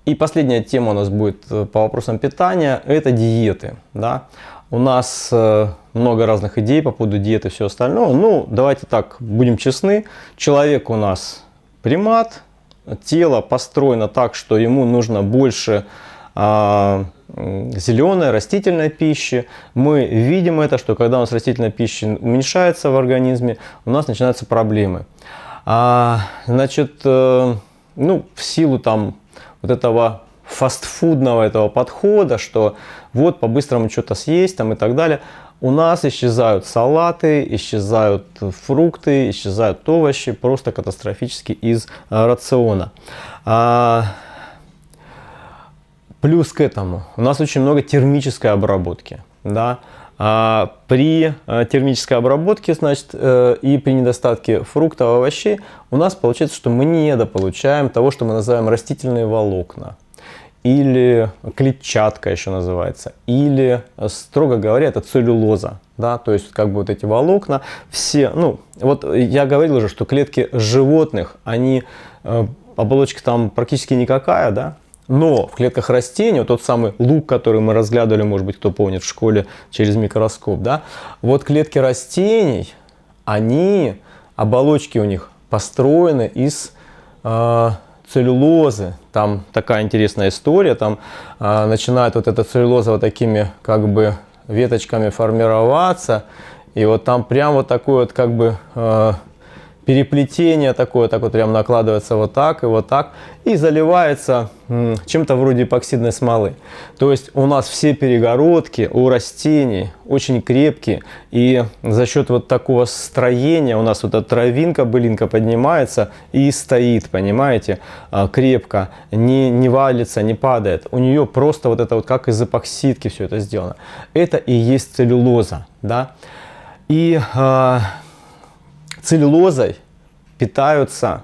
И последняя тема у нас будет по вопросам питания, это диеты. Да? У нас много разных идей по поводу диеты и все остальное. Ну, давайте так, будем честны. Человек у нас примат, тело построено так, что ему нужно больше зеленой, растительной пищи. Мы видим это, что когда у нас растительная пища уменьшается в организме, у нас начинаются проблемы. Значит, ну, в силу там вот этого фастфудного этого подхода, что вот по-быстрому что-то съесть там и так далее, у нас исчезают салаты, исчезают фрукты, исчезают овощи просто катастрофически из рациона. Плюс к этому у нас очень много термической обработки. Да? При термической обработке, значит, и при недостатке фруктов и овощей у нас получается, что мы недополучаем того, что мы называем растительные волокна. Или клетчатка еще называется. Или, строго говоря, это целлюлоза. Да? То есть, как бы вот эти волокна, все, ну, вот я говорил уже, что клетки животных, они, оболочка там практически никакая, да? Но в клетках растений, вот тот самый лук, который мы разглядывали, может быть, кто помнит, в школе через микроскоп, да, вот клетки растений, они, оболочки у них построены из целлюлозы. Там такая интересная история, там начинает вот эта целлюлоза вот такими как бы веточками формироваться, и вот там прям вот такой вот как бы переплетение такое, так вот прям накладывается вот так, и заливается чем-то вроде эпоксидной смолы. То есть у нас все перегородки у растений очень крепкие, и за счет вот такого строения у нас вот эта травинка, былинка поднимается и стоит, понимаете, крепко, не валится, не падает. У нее просто вот это вот как из эпоксидки все это сделано. Это и есть целлюлоза, да. И целлюлозой питаются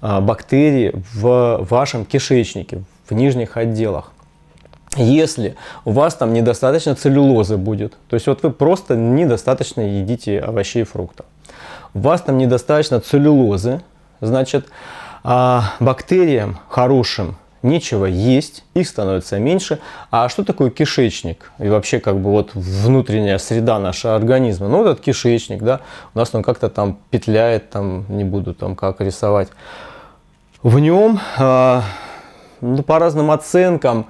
бактерии в вашем кишечнике, в нижних отделах. Если у вас там недостаточно целлюлозы будет, то есть вот вы просто недостаточно едите овощей и фруктов, у вас там недостаточно целлюлозы, значит, бактериям хорошим нечего есть, их становится меньше. А что такое кишечник? И вообще как бы вот внутренняя среда нашего организма. Ну, этот кишечник, да, у нас он как-то там петляет, там не буду там как рисовать. В нем, ну, по разным оценкам,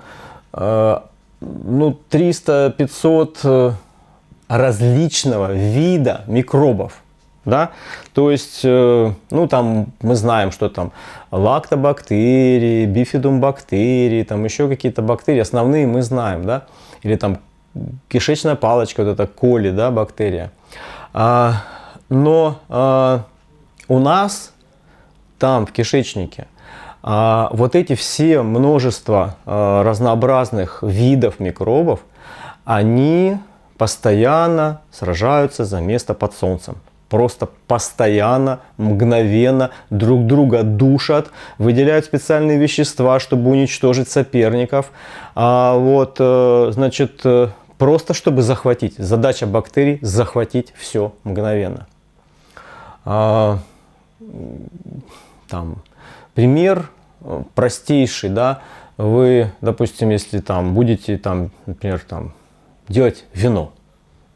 ну, 300-500 различного вида микробов. Да? То есть, ну, там мы знаем, что там лактобактерии, бифидумбактерии, там еще какие-то бактерии, основные мы знаем, да? Или там кишечная палочка, вот это коли, да, бактерия. Но у нас там в кишечнике вот эти все множество разнообразных видов микробов, они постоянно сражаются за место под солнцем. Просто постоянно, мгновенно друг друга душат, выделяют специальные вещества, чтобы уничтожить соперников. Значит, просто чтобы захватить. Задача бактерий – захватить все мгновенно. Там, пример простейший, да, вы, допустим, если там будете, там, например, там, делать вино,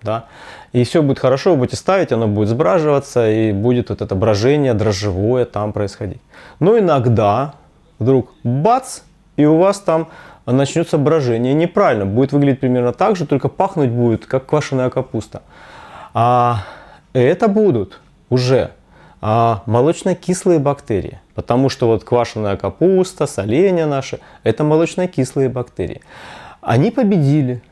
да, и все будет хорошо, вы будете ставить, оно будет сбраживаться, и будет вот это брожение дрожжевое там происходить. Но иногда вдруг бац, и у вас там начнется брожение. Неправильно, будет выглядеть примерно так же, только пахнуть будет, как квашеная капуста. Это будут уже молочно-кислые бактерии, потому что вот квашеная капуста, соленья наши, это молочно-кислые бактерии. Они победили.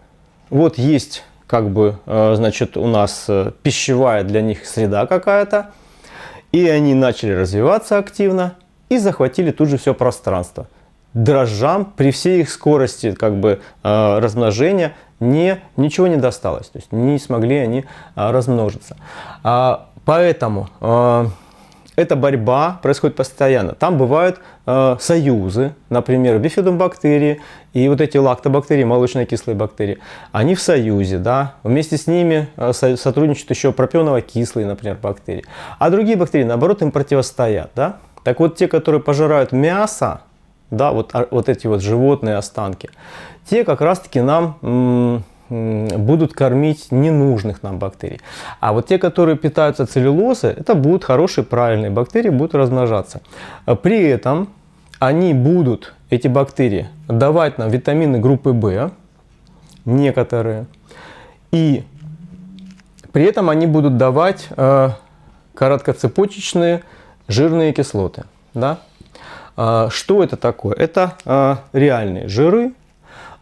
Вот есть как бы, значит, у нас пищевая для них среда какая-то, и они начали развиваться активно и захватили тут же все пространство. Дрожжам при всей их скорости как бы размножения ничего не досталось, то есть не смогли они размножиться. Поэтому эта борьба происходит постоянно. Там бывают союзы, например, бифидумбактерии и вот эти лактобактерии, молочно-кислые бактерии. Они в союзе, да, вместе с ними сотрудничают еще пропионово-кислые, например, бактерии. А другие бактерии, наоборот, им противостоят, да. Так вот, те, которые пожирают мясо, да, вот эти вот животные останки, те как раз-таки нам будут кормить ненужных нам бактерий. А вот те, которые питаются целлюлозой, это будут хорошие, правильные бактерии, будут размножаться. При этом они будут, эти бактерии, давать нам витамины группы В, некоторые, и при этом они будут давать короткоцепочечные жирные кислоты. Да? Что это такое? Это реальные жиры,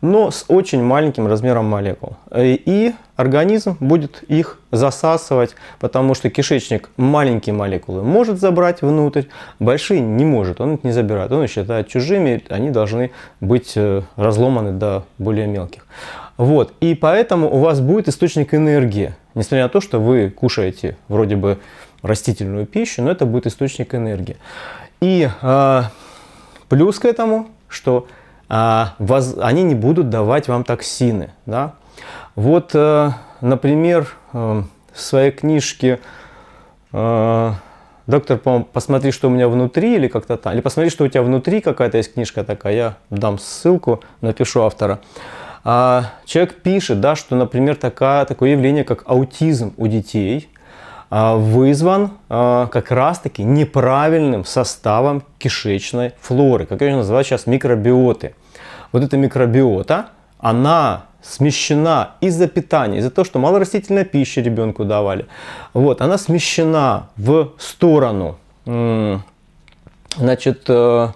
но с очень маленьким размером молекул. И организм будет их засасывать, потому что кишечник маленькие молекулы может забрать внутрь, большие не может, он их не забирает. Он их считает чужими, они должны быть разломаны до более мелких. Вот. И поэтому у вас будет источник энергии. Несмотря на то, что вы кушаете вроде бы растительную пищу, но это будет источник энергии. И плюс к этому, что они не будут давать вам токсины. Да? Вот, например, в своей книжке «Доктор, посмотри, что у меня внутри», или как-то там, или «Посмотри, что у тебя внутри», какая-то есть книжка такая, я дам ссылку, напишу автора. Человек пишет, да, что, например, такое явление, как аутизм у детей, вызван как раз-таки неправильным составом кишечной флоры, как ее называют сейчас микробиоты. Вот эта микробиота, она смещена из-за питания, из-за того, что мало растительной пищи ребенку давали. Вот, она смещена в сторону, значит, в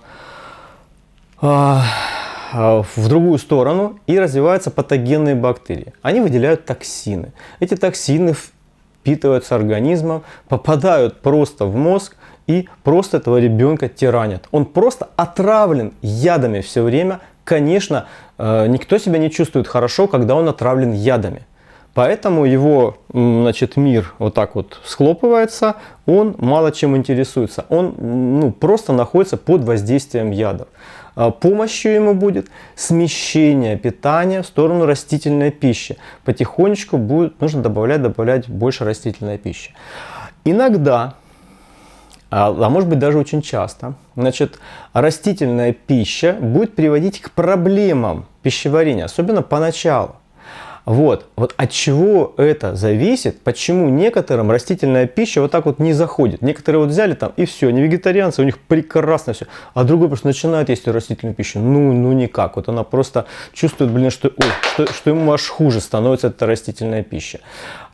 другую сторону, и развиваются патогенные бактерии. Они выделяют токсины. Эти токсины впитываются организмом, попадают просто в мозг и просто этого ребенка тиранят. Он просто отравлен ядами все время. Конечно, никто себя не чувствует хорошо, когда он отравлен ядами. Поэтому его, значит, мир вот так вот схлопывается, он мало чем интересуется. Он просто находится под воздействием ядов. Помощью ему будет смещение питания в сторону растительной пищи. Потихонечку нужно добавлять больше растительной пищи. Иногда, а может быть даже очень часто, значит, растительная пища будет приводить к проблемам пищеварения, особенно поначалу. Вот от чего это зависит, почему некоторым растительная пища вот так вот не заходит. Некоторые вот взяли там и все, они вегетарианцы, у них прекрасно все, а другой просто начинает есть растительную пищу, ну никак. Вот она просто чувствует, что ему аж хуже становится эта растительная пища.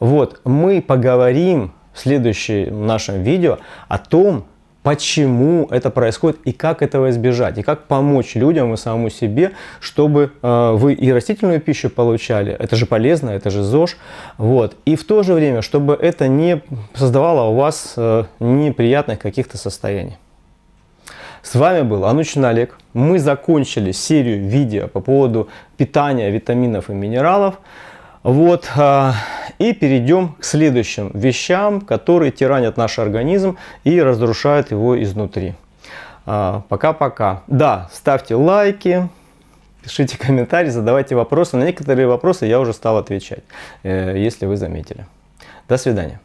Вот, мы поговорим в следующем нашем видео о том, почему это происходит и как этого избежать, и как помочь людям и самому себе, чтобы вы и растительную пищу получали, это же полезно, это же ЗОЖ, вот, и в то же время, чтобы это не создавало у вас неприятных каких-то состояний. С вами был Анучин Олег. Мы закончили серию видео по поводу питания, витаминов и минералов. Вот, и перейдем к следующим вещам, которые тиранят наш организм и разрушают его изнутри. Пока-пока. Да, ставьте лайки, пишите комментарии, задавайте вопросы. На некоторые вопросы я уже стал отвечать, если вы заметили. До свидания.